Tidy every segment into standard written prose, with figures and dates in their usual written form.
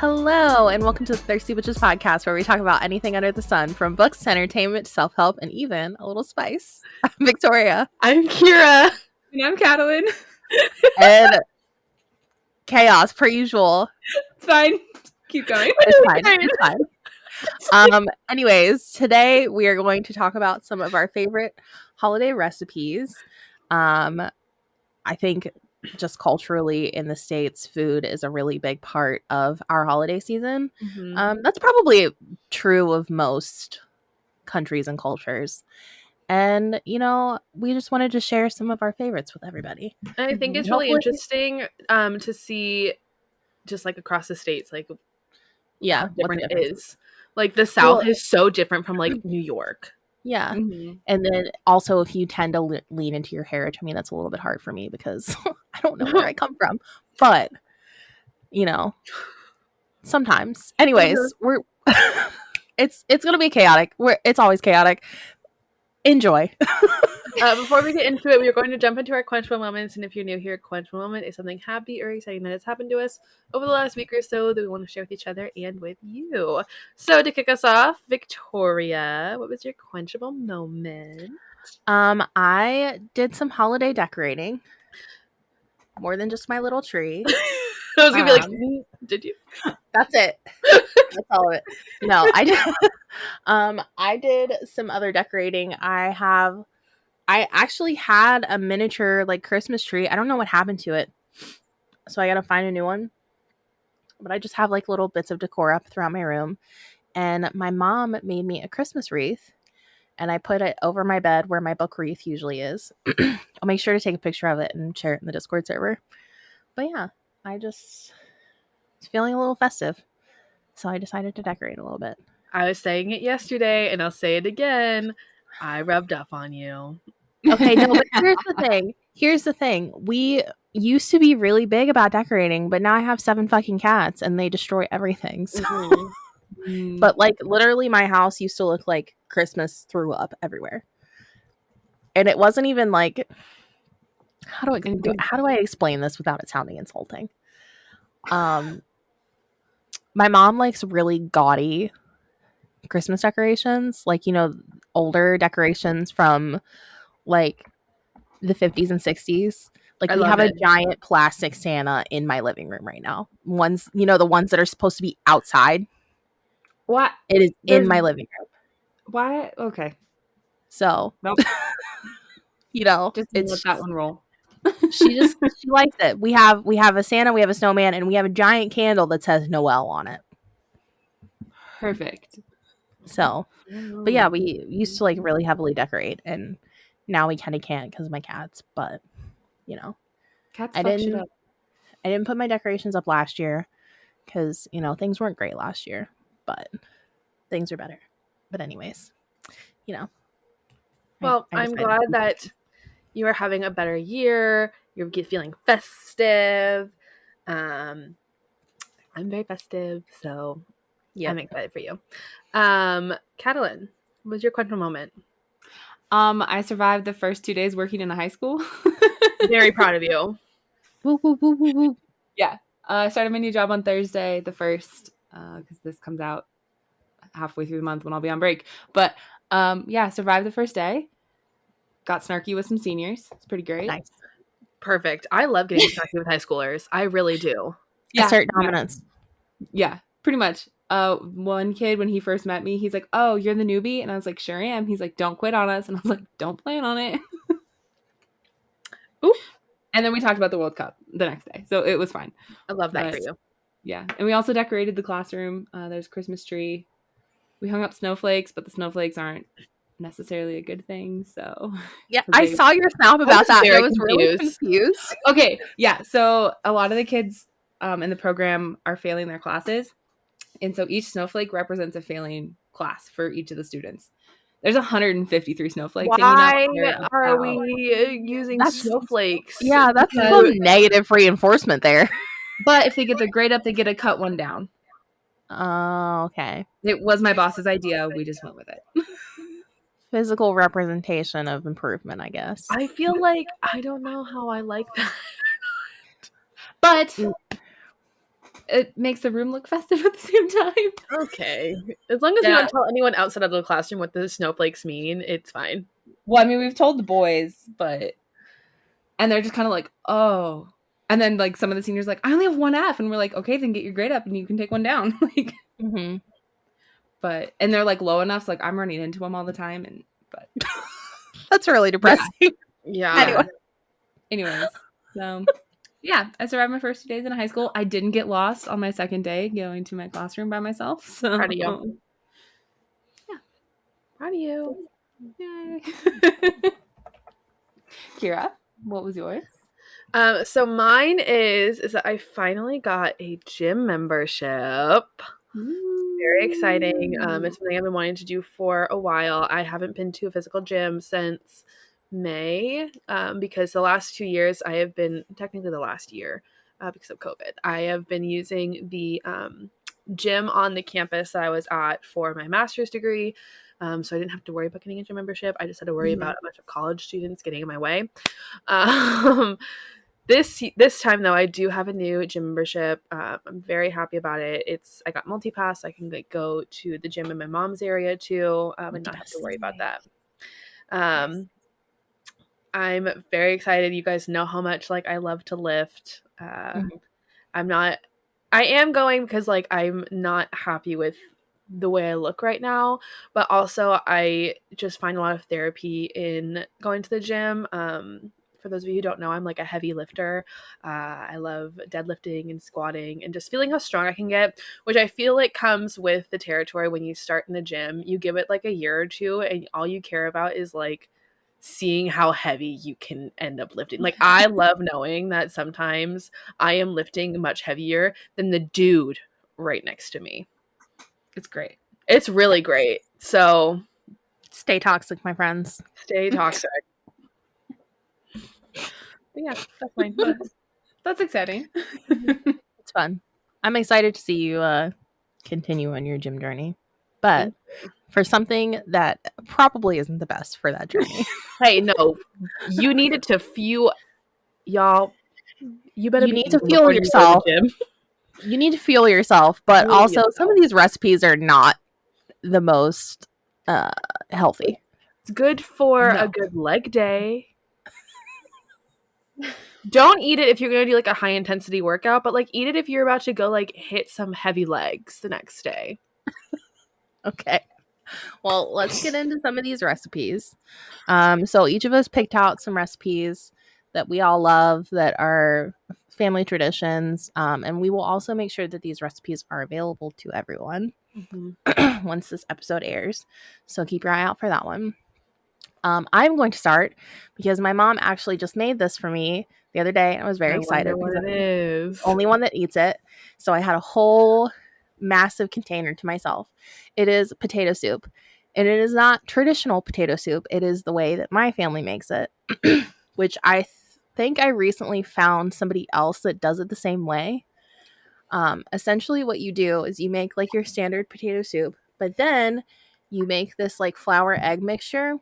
Hello, and welcome to the Thirsty Witches podcast, where we talk about anything under the sun, from books to entertainment to self-help and even a little spice. I'm Victoria. I'm Kira. And I'm Catalin. And chaos, per usual. It's fine. Keep going. It's fine. Anyways, today we are going to talk about some of our favorite holiday recipes. I think just culturally in the States, food is a really big part of our holiday season. Mm-hmm. That's probably true of most countries and cultures. And, we just wanted to share some of our favorites with everybody. And I think it's really interesting to see just like across the states, like how different it is. Like the South is so different from like New York. Yeah. Mm-hmm. And then also if you tend to lean into your heritage, I mean, that's a little bit hard for me because I don't know where I come from. But, sometimes. Anyways, we're it's going to be chaotic. It's always chaotic. Enjoy. Before we get into it, we are going to jump into our quenchable moments. And if you're new here, quenchable moment is something happy or exciting that has happened to us over the last week or so that we want to share with each other and with you. So to kick us off, Victoria, what was your quenchable moment? I did some holiday decorating. More than just my little tree. I was gonna be like, did you? That's it. That's all of it. No, I did. I did some other decorating. I actually had a miniature like Christmas tree. I don't know what happened to it, so I gotta find a new one. But I just have like little bits of decor up throughout my room, and my mom made me a Christmas wreath, and I put it over my bed where my book wreath usually is. I'll make sure to take a picture of it and share it in the Discord server. But yeah, I just was feeling a little festive, so I decided to decorate a little bit. I was saying it yesterday, and I'll say it again. I rubbed up on you. Okay, no, but here's the thing. We used to be really big about decorating, but now I have 7 fucking cats, and they destroy everything. So. Mm-hmm. But like literally my house used to look like Christmas threw up everywhere. And it wasn't even like how do I explain this without it sounding insulting? My mom likes really gaudy Christmas decorations, like older decorations from like the 50s and 60s. Like we have a giant plastic Santa in my living room right now. Ones, the ones that are supposed to be outside. What? It is in my living room. Why? Okay. So, nope. Just let that one roll. she likes it. We have a Santa, we have a snowman, and we have a giant candle that says Noel on it. Perfect. So, but yeah, we used to like really heavily decorate, and now we kind of can't because of my cats. But cats I didn't put my decorations up last year because things weren't great last year, but things are better. But anyways, well, I'm glad that you are having a better year. You're feeling festive. I'm very festive, so I'm excited for you. Catalin, what was your quenchable moment? I survived the first 2 days working in a high school. Very proud of you. Woo, woo, woo, woo, woo. Yeah. I started my new job on Thursday, the 1st, because this comes out halfway through the month when I'll be on break. But survived the first day. Got snarky with some seniors. It's pretty great. Nice. Perfect. I love getting snarky with high schoolers. I really do. Yeah. Assert dominance. Yeah, pretty much. One kid, when he first met me, he's like, "Oh, you're the newbie?" And I was like, "Sure am." He's like, "Don't quit on us." And I was like, "Don't plan on it." Ooh. And then we talked about the World Cup the next day. So it was fine. I love that for you. Yeah. And we also decorated the classroom. There's a Christmas tree. We hung up snowflakes, but the snowflakes aren't necessarily a good thing. So yeah, I saw your snap about that. I was really confused. Okay. Yeah. So a lot of the kids in the program are failing their classes. And so each snowflake represents a failing class for each of the students. There's 153 snowflakes. Why are we using snowflakes? Yeah, that's some negative reinforcement there. But if they get their grade up, they get to cut one down. Oh, okay. It was my boss's idea. We just went with it. Physical representation of improvement, I guess. I feel like I don't know how I like that. But it makes the room look festive at the same time. Okay. As long as you don't tell anyone outside of the classroom what the snowflakes mean, it's fine. Well, I mean, we've told the boys, and they're just kind of like, oh. And then like some of the seniors like, I only have one F, and we're like, okay, then get your grade up and you can take one down. Like, and they're like low enough, so like I'm running into them all the time, but that's really depressing. Yeah. Anyways, so yeah, I survived my first 2 days in high school. I didn't get lost on my second day going to my classroom by myself. So proud of you. Yeah, proud of you. Yay. Kira, what was yours? So mine is that I finally got a gym membership. Very exciting. It's something I've been wanting to do for a while. I haven't been to a physical gym since May because the last 2 years I have been, technically the last year because of COVID, I have been using the gym on the campus that I was at for my master's degree. So I didn't have to worry about getting a gym membership. I just had to worry about a bunch of college students getting in my way. This time though, I do have a new gym membership. I'm very happy about it. I got multi-pass. I can like go to the gym in my mom's area too, and not have to worry about that. I'm very excited. You guys know how much like I love to lift. I am going because like I'm not happy with the way I look right now, but also I just find a lot of therapy in going to the gym. For those of you who don't know, I'm like a heavy lifter. I love deadlifting and squatting and just feeling how strong I can get, which I feel like comes with the territory when you start in the gym. You give it like a year or two and all you care about is like seeing how heavy you can end up lifting. Like I love knowing that sometimes I am lifting much heavier than the dude right next to me. It's great. It's really great. So stay toxic, my friends. Stay toxic. Yeah, that's fine. That's exciting. It's fun. I'm excited to see you continue on your gym journey. But for something that probably isn't the best for that journey. Hey, no. You needed to fuel y'all. You need to fuel yourself. You need to fuel yourself, but also some of these recipes are not the most healthy. It's good for a good leg day. Don't eat it if you're going to do like a high intensity workout, but like eat it if you're about to go like hit some heavy legs the next day. Okay. Well, let's get into some of these recipes. So each of us picked out some recipes that we all love that are family traditions. And we will also make sure that these recipes are available to everyone once this episode airs. So keep your eye out for that one. I'm going to start because my mom actually just made this for me the other day, and I was very excited because it is the only one that eats it. So I had a whole massive container to myself. It is potato soup, and it is not traditional potato soup. It is the way that my family makes it, which I think I recently found somebody else that does it the same way. Essentially what you do is you make like your standard potato soup, but then you make this like flour egg mixture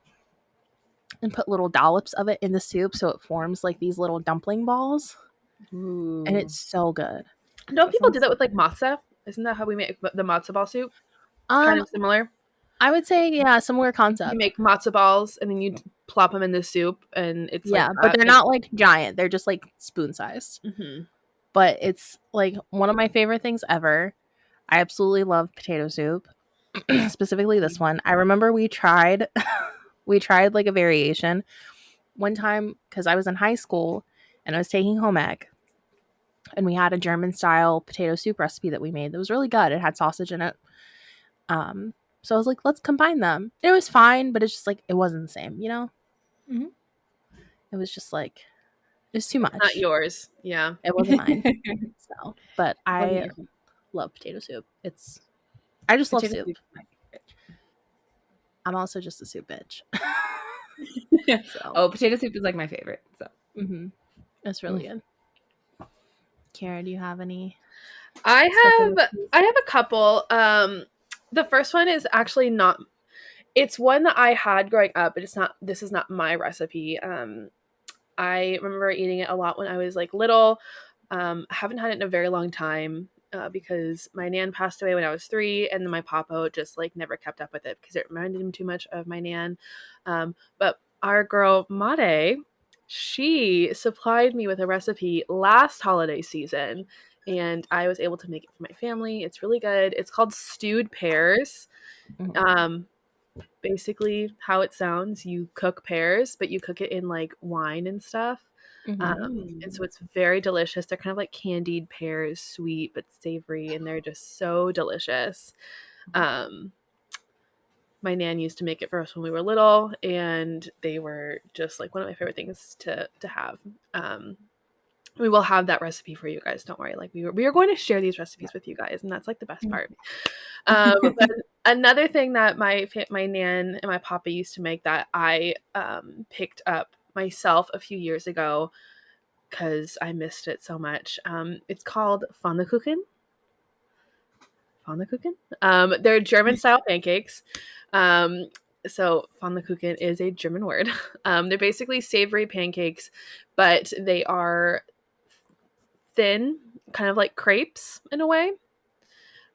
and put little dollops of it in the soup so it forms like these little dumpling balls. Ooh. And it's so good. Don't people do that with like matzah? Isn't that how we make the matzo ball soup? It's kind of similar. I would say, yeah, similar concept. You make matzo balls and then you plop them in the soup, and it's but they're not like giant. They're just like spoon sized. But it's like one of my favorite things ever. I absolutely love potato soup, specifically this one. I remember we tried like a variation one time because I was in high school and I was taking home ec, and we had a German style potato soup recipe that we made that was really good. It had sausage in it. So I was like, let's combine them. It was fine, but it's just like it wasn't the same, you know? It was just like it was too much. Not yours. Yeah. It wasn't mine. So, but I love potato soup. I just love soup. I'm also just a soup bitch. Oh, potato soup is like my favorite. So it's really good. Kara, do you have any? I have a couple. The first one is actually not. It's one that I had growing up, but this is not my recipe. I remember eating it a lot when I was like little. I haven't had it in a very long time. because my nan passed away when I was 3, and then my papa just like never kept up with it because it reminded him too much of my nan. But our girl Made, she supplied me with a recipe last holiday season, and I was able to make it for my family. It's really good. It's called stewed pears. Basically how it sounds, you cook pears, but you cook it in like wine and stuff. And so it's very delicious. They're kind of like candied pears, sweet but savory, and they're just so delicious. My nan used to make it for us when we were little, and they were just like one of my favorite things to have. We will have that recipe for you guys. Don't worry. Like we are going to share these recipes with you guys, and that's like the best part. But another thing that my nan and my papa used to make that I picked up myself a few years ago because I missed it so much. It's called Pfannkuchen. They're German style pancakes. So Pfannkuchen is a German word. They're basically savory pancakes, but they are thin, kind of like crepes in a way.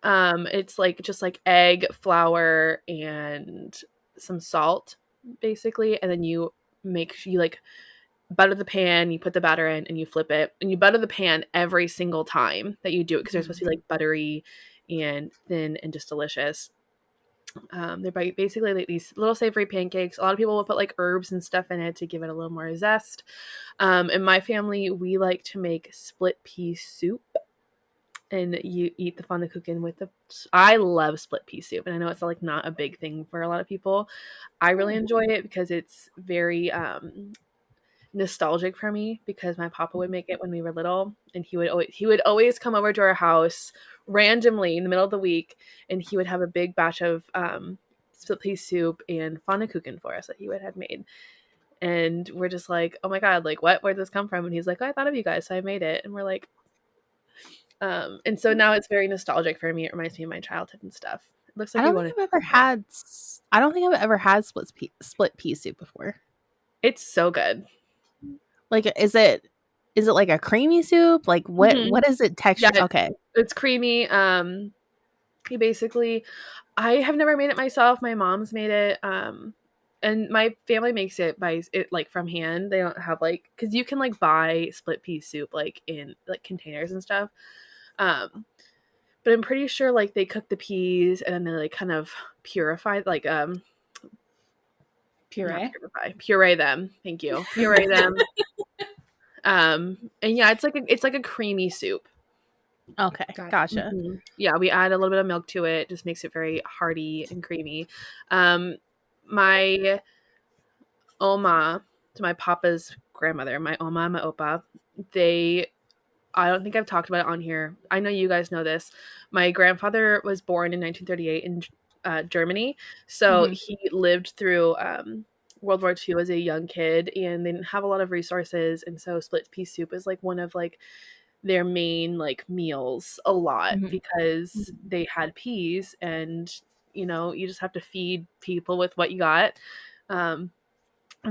It's like just like egg, flour, and some salt, basically, and then you like butter the pan, you put the batter in, and you flip it, and you butter the pan every single time that you do it because they're supposed to be like buttery and thin and just delicious. They're basically like these little savory pancakes. A lot of people will put like herbs and stuff in it to give it a little more zest. In my family, we like to make split pea soup, and you eat the Pfannkuchen with the. I love split pea soup, and I know it's like not a big thing for a lot of people. I really enjoy it because it's very nostalgic for me because my papa would make it when we were little, and he would always come over to our house randomly in the middle of the week, and he would have a big batch of split pea soup and Pfannkuchen for us that he would have made. And we're just like, oh my god, like what? Where'd this come from? And he's like, oh, I thought of you guys, so I made it. And we're like, and so now it's very nostalgic for me. It reminds me of my childhood and stuff. It looks like I don't think I've ever had split pea soup before. It's so good. Like, is it like a creamy soup? Like, what is it texture? Yeah, okay, it's creamy. You basically, I have never made it myself. My mom's made it. And my family makes it by it like from hand. They don't have like, because you can like buy split pea soup like in like containers and stuff. But I'm pretty sure like they cook the peas and then they like kind of purify like puree them. Thank you. Puree them. And yeah, it's like a creamy soup. okay, gotcha. Mm-hmm. Yeah, we add a little bit of milk to it. Just makes it very hearty and creamy. My oma, to my papa's grandmother, my oma and my opa, I don't think I've talked about it on here. I know you guys know this. My grandfather was born in 1938 in Germany. So he lived through World War II as a young kid, and they didn't have a lot of resources. And so split pea soup is like one of like their main like meals a lot because they had peas, and you just have to feed people with what you got. And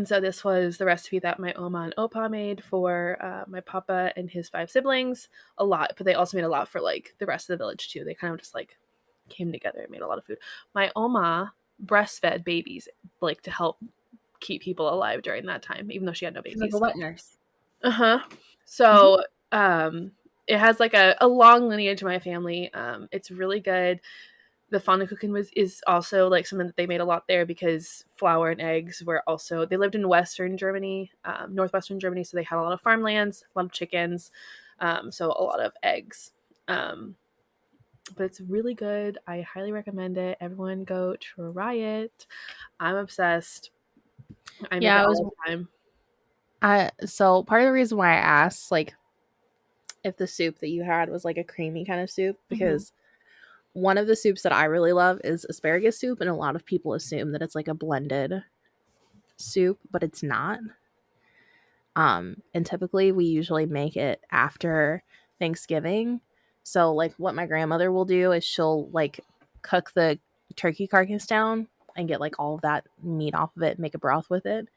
so this was the recipe that my oma and opa made for my papa and his 5 siblings a lot, but they also made a lot for like the rest of the village too. They kind of just like came together and made a lot of food. My oma breastfed babies like to help keep people alive during that time, even though she had no babies. She's like a wet nurse. So it has like a long lineage in my family. It's really good. The Pfannkuchen is also like something that they made a lot there because flour and eggs were also, they lived in Western Germany, Northwestern Germany. So they had a lot of farmlands, a lot of chickens. So a lot of eggs. But it's really good. I highly recommend it. Everyone go try it. I'm obsessed. I make it all the time. So part of the reason why I asked like if the soup that you had was like a creamy kind of soup, because one of the soups that I really love is asparagus soup, and a lot of people assume that it's like a blended soup, but it's not. And typically we usually make it after Thanksgiving. So like what my grandmother will do is she'll like cook the turkey carcass down and get like all of that meat off of it, make a broth with it,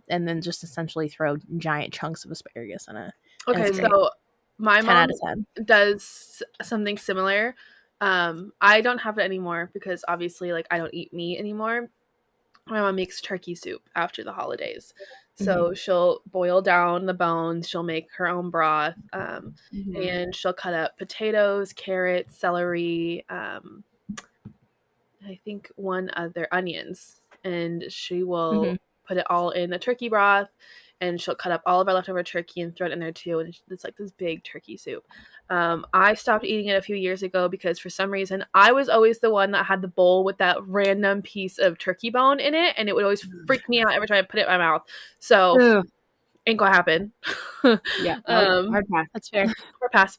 and then just essentially throw giant chunks of asparagus in it. Okay, so My 10 out mom of 10. does something similar. I don't have it anymore because obviously, like, I don't eat meat anymore. My mom makes turkey soup after the holidays. So she'll boil down the bones, she'll make her own broth, and she'll cut up potatoes, carrots, celery, I think one other onions, and she will put it all in the turkey broth, and she'll cut up all of our leftover turkey and throw it in there too, and it's like this big turkey soup. I stopped eating it a few years ago because for some reason I was always the one that had the bowl with that random piece of turkey bone in it, and it would always freak me out every time I put it in my mouth. So ain't gonna happen. Yeah, hard pass. That's fair. Hard pass.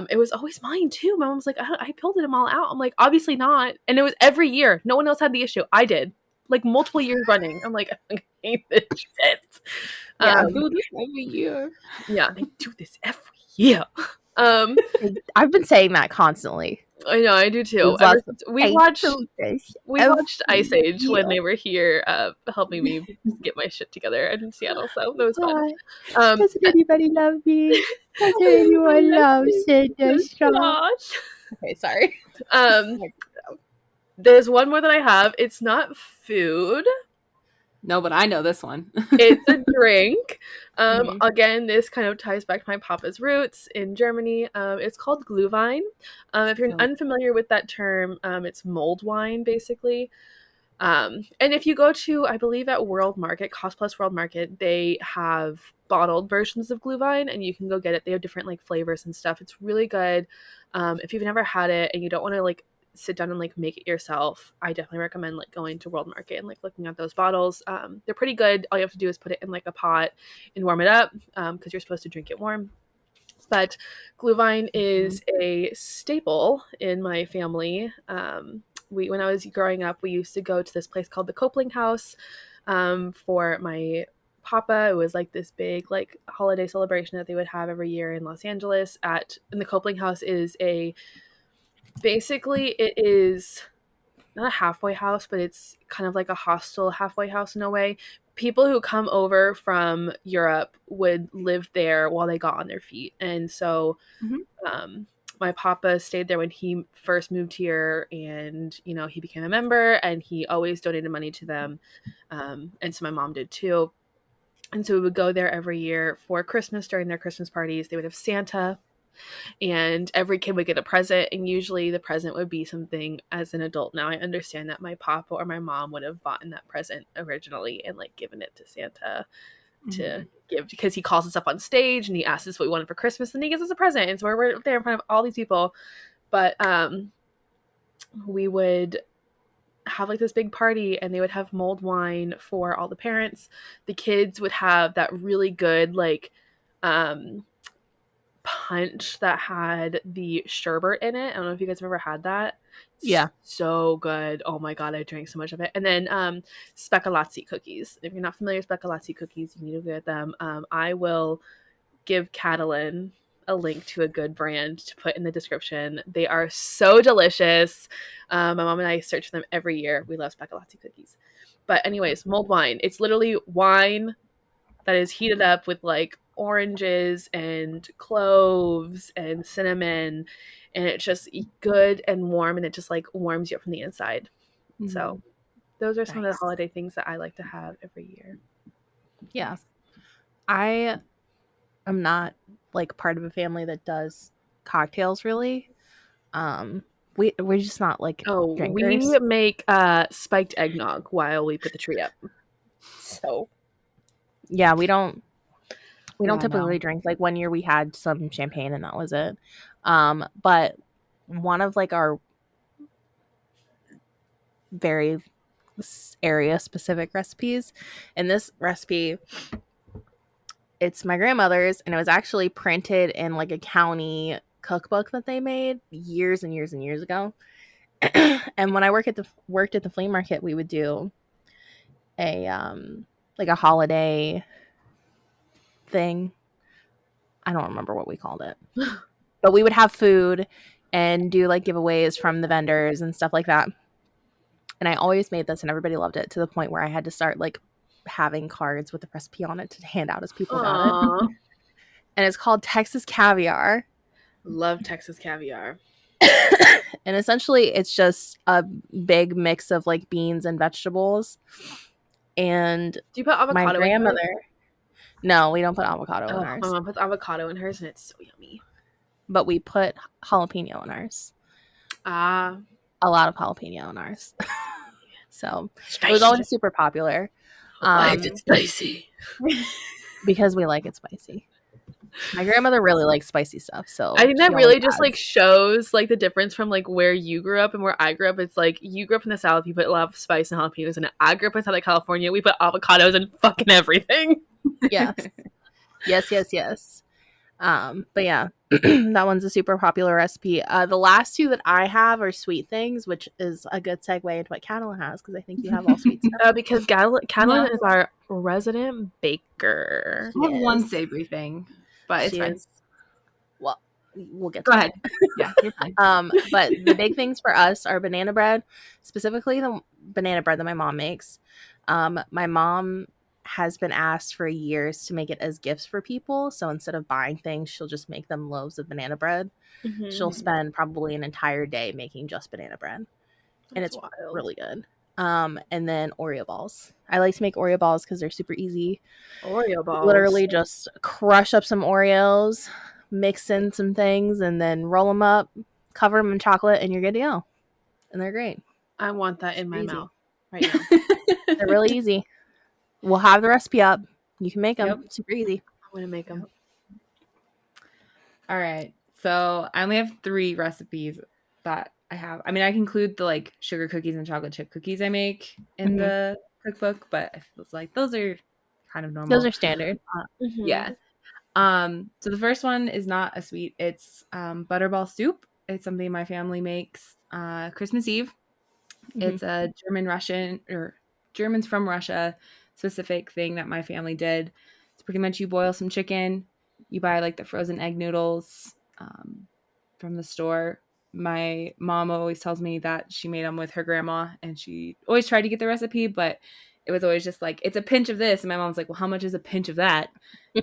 It was always mine too. My mom was like, I peeled them all out. I'm like, obviously not. And it was every year. No one else had the issue. I did. Like multiple years running. I'm like, I hate this shit. Yeah. I do this every year. Yeah, I do this every year. I've been saying that constantly. I know, I do too. These last- We I watched do this Ice every Age when year. they were here, helping me get my shit together in Seattle. So that was fun. Doesn't anybody love me? Doesn't anyone love Cinderella? Okay, sorry. There's one more that I have. It's not food. No, but I know this one. It's a drink. Again, this kind of ties back to my papa's roots in Germany. It's called Glühwein. If you're unfamiliar with that term, it's mulled wine, basically. And if you go to, I believe at World Market, Cost Plus World Market, they have bottled versions of Glühwein, and you can go get it. They have different like flavors and stuff. It's really good. If you've never had it and you don't want to like sit down and like make it yourself, I definitely recommend like going to World Market and like looking at those bottles. They're pretty good. All you have to do is put it in like a pot and warm it up, because you're supposed to drink it warm. But Glühwein is a staple in my family. When I was growing up, we used to go to this place called the Copeling House, for my papa. It was like this big like holiday celebration that they would have every year in Los Angeles. And the Copeling House is basically it is not a halfway house, but it's kind of like a hostel halfway house in a way. People who come over from Europe would live there while they got on their feet. And so my papa stayed there when he first moved here, and he became a member, and he always donated money to them, and so my mom did too. And so we would go there every year for Christmas. During their Christmas parties, they would have Santa, and every kid would get a present, and usually the present would be something. As an adult now, I understand that my papa or my mom would have bought in that present originally and like given it to Santa to give, because he calls us up on stage and he asks us what we wanted for Christmas, and he gives us a present, and so we're there in front of all these people. But we would have like this big party, and they would have mulled wine for all the parents. The kids would have that really good like punch that had the sherbet in it. I don't know if you guys have ever had that. Yeah. So good. Oh my god, I drank so much of it. And then speculazzi cookies. If you're not familiar with speculazzi cookies, you need to get them. I will give Catalan a link to a good brand to put in the description. They are so delicious. My mom and I search for them every year. We love speculazzi cookies. But anyways, mulled wine. It's literally wine that is heated up with like oranges and cloves and cinnamon, and it's just good and warm, and it just like warms you up from the inside. So those are some of the holiday things that I like to have every year. Yeah. I am not like part of a family that does cocktails really. We're just not like drinkers. We make spiked eggnog while we put the tree up. So yeah, we don't typically drink. Like one year we had some champagne and that was it. But one of like our very area specific recipes, and this recipe, it's my grandmother's, and it was actually printed in like a county cookbook that they made years and years and years ago. And when I worked at the flea market, we would do a like a holiday thing. I don't remember what we called it. But we would have food and do like giveaways from the vendors and stuff like that. And I always made this, and everybody loved it, to the point where I had to start like having cards with the recipe on it to hand out as people got it. and it's called Texas caviar. Love Texas caviar. And essentially it's just a big mix of like beans and vegetables. And do you put avocado my grandmother in hers? No, we don't put avocado in ours. My mom puts avocado in hers and it's so yummy. But we put jalapeno in ours. A lot of jalapeno in ours. So spicy. It was always super popular. Why is it spicy? Because we like it spicy. My grandmother really likes spicy stuff, so I think that really just like shows like the difference from like where you grew up and where I grew up. It's like you grew up in the South, you put a lot of spice and jalapenos, and I grew up in Southern California, we put avocados and fucking everything. Yes. Yes. But yeah, that one's a super popular recipe. The last two that I have are sweet things, which is a good segue into what Catalin has, because I think you have all sweet stuff. Because Catalin is our resident baker. I have one savory thing, but it's fine. Well, we'll get to Go ahead. Yeah, you're fine. But the big things for us are banana bread, specifically the banana bread that my mom makes. My mom has been asked for years to make it as gifts for people. So instead of buying things, she'll just make them loaves of banana bread. Mm-hmm. She'll spend probably an entire day making just banana bread. And it's wild. Really good. And then Oreo balls. I like to make Oreo balls because they're super easy. Oreo balls. Literally just crush up some Oreos, mix in some things, and then roll them up, cover them in chocolate, and you're good to go. And they're great. I want that in my mouth right now. They're really easy. We'll have the recipe up. You can make them. Yep. Super easy. I'm going to make them. All right. So I only have 3 recipes that I have. I mean, I can include the like sugar cookies and chocolate chip cookies I make in the cookbook, but I feel like those are kind of normal. Those are standard. Yeah. So the first one is not a sweet. It's butterball soup. It's something my family makes Christmas Eve. It's a Germans from Russia specific thing that my family did. It's pretty much you boil some chicken, you buy like the frozen egg noodles from the store. My mom always tells me that she made them with her grandma, and she always tried to get the recipe, but it was always just like, it's a pinch of this, and my mom's like, well, how much is a pinch of that?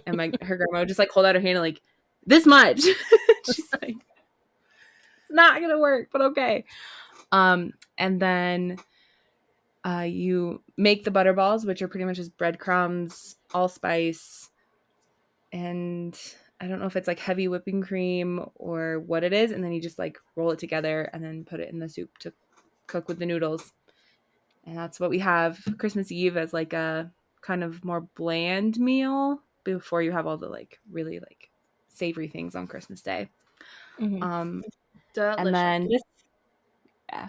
And her grandma would just like hold out her hand and like, this much. She's like, it's not gonna work, but okay. And then you make the butter balls, which are pretty much just breadcrumbs, allspice, and I don't know if it's like heavy whipping cream or what it is. And then you just like roll it together and then put it in the soup to cook with the noodles. And that's what we have Christmas Eve as like a kind of more bland meal before you have all the like really like savory things on Christmas Day. And then yeah.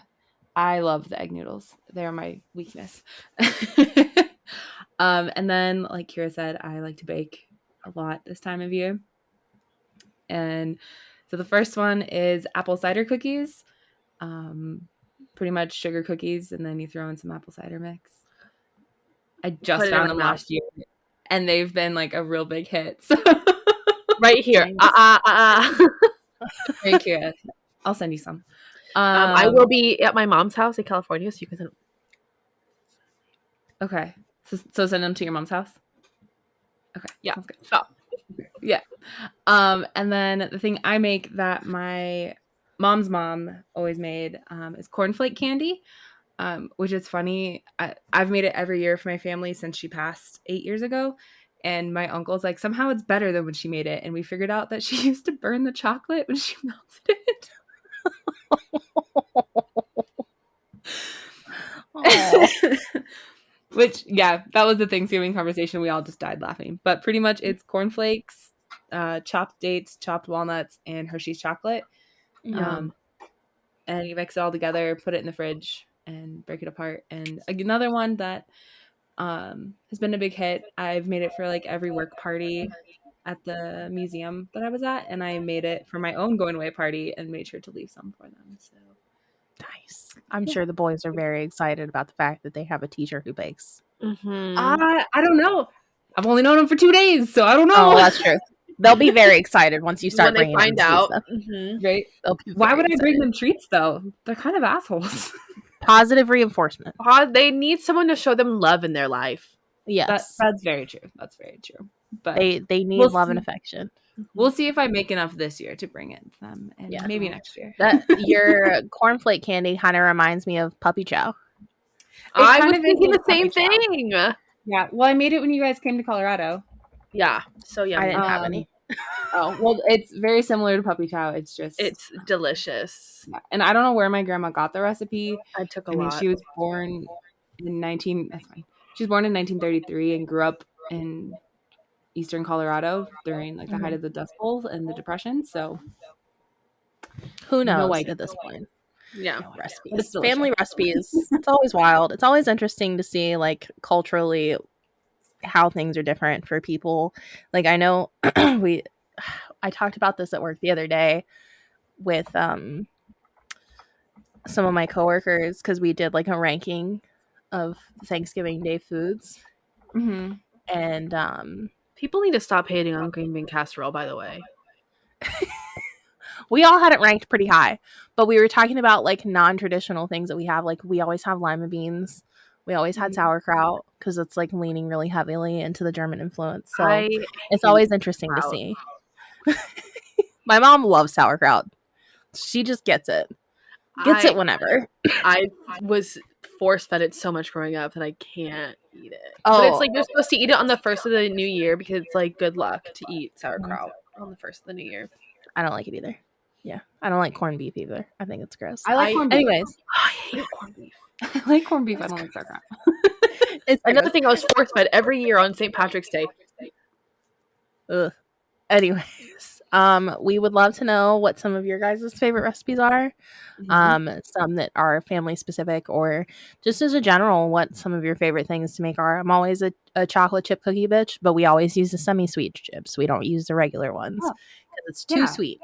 I love the egg noodles. They're my weakness. And then, like Kira said, I like to bake a lot this time of year. And so the first one is apple cider cookies. Pretty much sugar cookies, and then you throw in some apple cider mix. I just found them last year, and they've been like a real big hit. So. Right here. Hey, Kira. I'll send you some. I will be at my mom's house in California, so you can send them. Okay. So send them to your mom's house? Okay. Yeah. Sounds good. Stop. Yeah. And then the thing I make that my mom's mom always made is cornflake candy, which is funny. I've made it every year for my family since she passed 8 years ago. And my uncle's like, somehow it's better than when she made it. And we figured out that she used to burn the chocolate when she melted it. Which, yeah, that was the Thanksgiving conversation. We all just died laughing. But pretty much it's cornflakes, chopped dates, chopped walnuts, and Hershey's chocolate. And you mix it all together, put it in the fridge, and break it apart. And another one that has been a big hit. I've made it for like every work party at the museum that I was at, and I made it for my own going away party and made sure to leave some for them. So nice. I'm sure the boys are very excited about the fact that they have a teacher who bakes. I don't know. I've only known them for 2 days, so I don't know. Oh, that's true. They'll be very excited once you start bringing find out. Right? Why would I bring them treats though? They're kind of assholes. Positive reinforcement. They need someone to show them love in their life. Yes, that's very true. That's very true. But they need love and affection. We'll see if I make enough this year to bring it to them, and maybe next year. Your cornflake candy kind of reminds me of puppy chow. I was thinking the same thing. Yeah. Well, I made it when you guys came to Colorado. Yeah. So yummy. I didn't have any. Oh, well, it's very similar to puppy chow. It's just It's delicious. Yeah. And I don't know where my grandma got the recipe. I took a lot. She was born in 1933 and grew up in eastern Colorado during like the height of the Dust Bowl and the Depression. So who knows at this point? Yeah, recipes, family recipes. It's always wild. It's always interesting to see like culturally how things are different for people. Like I know I talked about this at work the other day with some of my coworkers because we did like a ranking of Thanksgiving Day foods. Mm-hmm. And people need to stop hating on green bean casserole, by the way. We all had it ranked pretty high, but we were talking about like non-traditional things that we have. Like we always have lima beans. We always had sauerkraut because it's like leaning really heavily into the German influence. So it's always interesting to see. My mom loves sauerkraut. She just gets it. Gets it whenever. I was force-fed it so much growing up that I can't eat it. But it's like you're supposed to eat it on the first of the new year because it's like good luck to eat sauerkraut on the first of the new year. I don't like it either. Yeah. I don't like corned beef either. I think it's gross. I like corned beef. Anyways. I hate corned beef. I like corned beef. I don't like sauerkraut. It's another thing I was force-fed every year on St. Patrick's Day. Ugh. Anyways, we would love to know what some of your guys' favorite recipes are. Some that are family specific or just as a general, what some of your favorite things to make are. I'm always a chocolate chip cookie bitch, but we always use the semi-sweet chips. We don't use the regular ones because it's too sweet.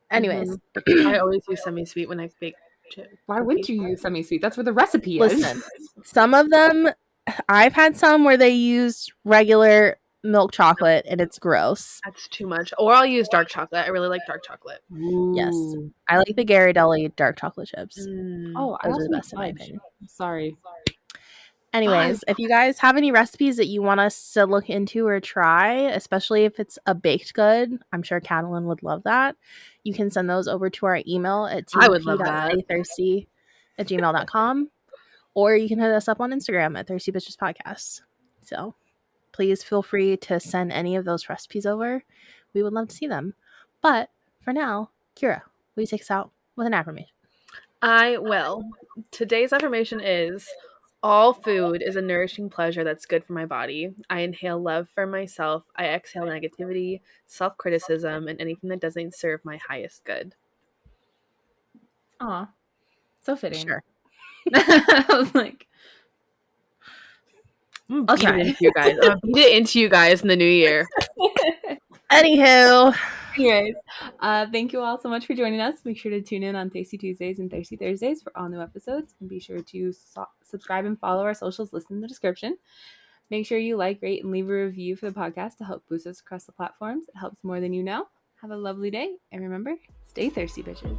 Anyways, I always use semi-sweet when I bake chips. Why wouldn't you use semi-sweet? That's where the recipe is. Listen, some of them, I've had some where they use regular milk chocolate and it's gross. That's too much. Or I'll use dark chocolate. I really like dark chocolate. Yes, I like the Ghirardelli dark chocolate chips. Those are the best in my opinion. Sorry. Anyways, if you guys have any recipes that you want us to look into or try, especially if it's a baked good, I'm sure Catalin would love that. You can send those over to our email at tbp.staythirsty@gmail.com, or you can hit us up on Instagram at Thirsty Bitches Podcast. So please feel free to send any of those recipes over. We would love to see them. But for now, Kira, will you take us out with an affirmation? I will. Today's affirmation is: all food is a nourishing pleasure that's good for my body. I inhale love for myself. I exhale negativity, self-criticism, and anything that doesn't serve my highest good. Aw. So fitting. Sure. I was like, I'll try it into you guys. I'll beat it into you guys in the new year. Anyways, thank you all so much for joining us. Make sure to tune in on Tasty Tuesdays and Thirsty Thursdays for all new episodes, and be sure to subscribe and follow our socials listed in the description. Make sure you like, rate, and leave a review for the podcast to help boost us across the platforms. It helps more than you know. Have a lovely day, and remember, stay thirsty, bitches.